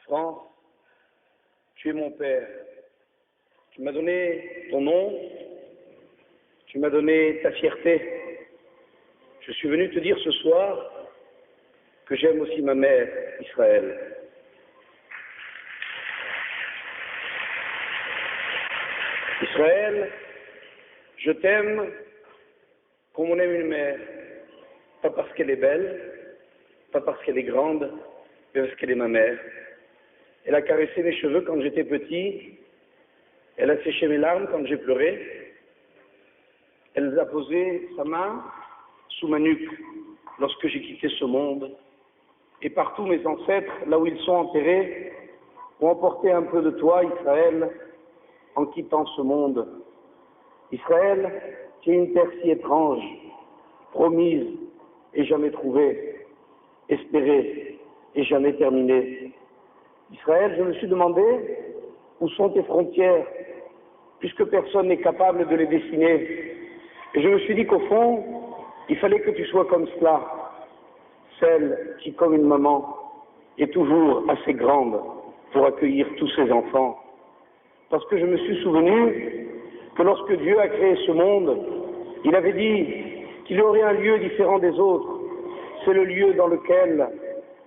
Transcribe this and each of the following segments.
France, tu es mon père. Tu m'as donné ton nom, tu m'as donné ta fierté. Je suis venu te dire ce soir que j'aime aussi ma mère, Israël. Israël, je t'aime comme on aime une mère, pas parce qu'elle est belle, pas parce qu'elle est grande, mais parce qu'elle est ma mère. Elle a caressé mes cheveux quand j'étais petit, elle a séché mes larmes quand j'ai pleuré, elle a posé sa main sous ma nuque lorsque j'ai quitté ce monde, et partout mes ancêtres, là où ils sont enterrés, ont emporté un peu de toi, Israël, en quittant ce monde. Israël, qui est une terre si étrange, promise et jamais trouvée, espérée et jamais terminée. Israël, je me suis demandé où sont tes frontières, puisque personne n'est capable de les dessiner. Et je me suis dit qu'au fond, il fallait que tu sois comme cela, celle qui, comme une maman, est toujours assez grande pour accueillir tous ses enfants. Parce que je me suis souvenu que lorsque Dieu a créé ce monde, il avait dit qu'il y aurait un lieu différent des autres. C'est le lieu dans lequel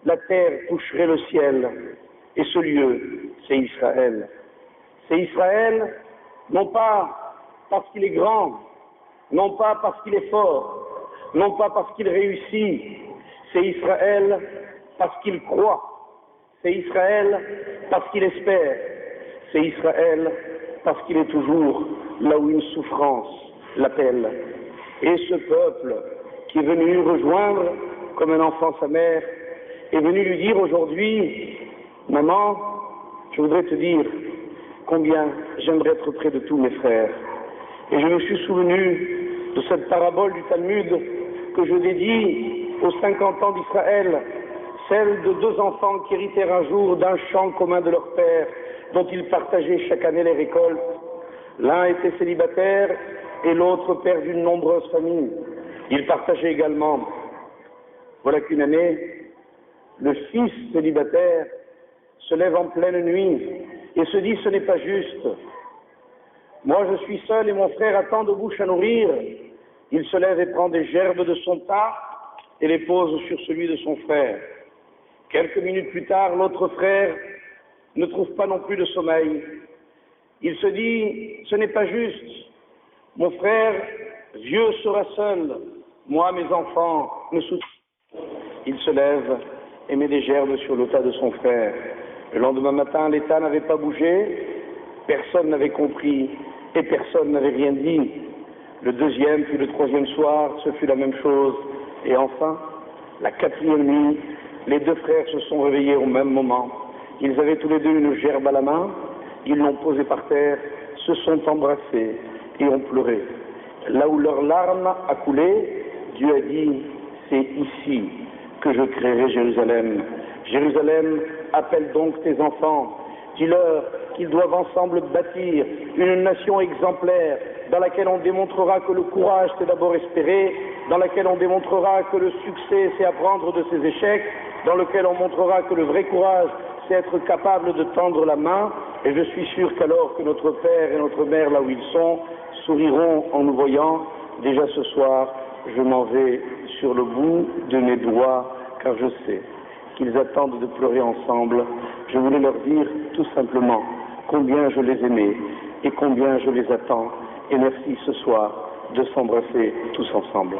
la terre toucherait le ciel. Et ce lieu, c'est Israël. C'est Israël, non pas parce qu'il est grand, non pas parce qu'il est fort, non pas parce qu'il réussit. C'est Israël parce qu'il croit. C'est Israël parce qu'il espère. C'est Israël parce qu'il est toujours là où une souffrance l'appelle. Et ce peuple qui est venu rejoindre comme un enfant sa mère est venu lui dire aujourd'hui: maman, je voudrais te dire combien j'aimerais être près de tous mes frères. Et je me suis souvenu de cette parabole du Talmud que je dédie aux 50 ans d'Israël, celle de deux enfants qui héritèrent un jour d'un champ commun de leur père, dont ils partageaient chaque année les récoltes. L'un était célibataire et l'autre père d'une nombreuse famille. Ils partageaient également. Voilà qu'une année, le fils célibataire se lève en pleine nuit et se dit: ce n'est pas juste. Moi je suis seul et mon frère a tant de bouches à nourrir. Il se lève et prend des gerbes de son tas et les pose sur celui de son frère. Quelques minutes plus tard, l'autre frère ne trouve pas non plus de sommeil. Il se dit: ce n'est pas juste. Mon frère vieux sera seul. Moi, mes enfants me soutiennent. Il se lève et met des gerbes sur le tas de son frère. Le lendemain matin, l'état n'avait pas bougé, personne n'avait compris et personne n'avait rien dit. Le deuxième puis le troisième soir, ce fut la même chose. Et enfin, la quatrième nuit, les deux frères se sont réveillés au même moment. Ils avaient tous les deux une gerbe à la main, ils l'ont posée par terre, se sont embrassés et ont pleuré. Là où leur larme a coulé, Dieu a dit: c'est ici que je créerai Jérusalem. Jérusalem, appelle donc tes enfants, dis-leur qu'ils doivent ensemble bâtir une nation exemplaire dans laquelle on démontrera que le courage c'est d'abord espérer, dans laquelle on démontrera que le succès c'est apprendre de ses échecs, dans lequel on montrera que le vrai courage c'est être capable de tendre la main. Et je suis sûr qu'alors que notre père et notre mère, là où ils sont, souriront en nous voyant. Déjà ce soir, je m'en vais sur le bout de mes doigts, car je sais qu'ils attendent de pleurer ensemble. Je voulais leur dire tout simplement combien je les aimais et combien je les attends. Et merci ce soir de s'embrasser tous ensemble.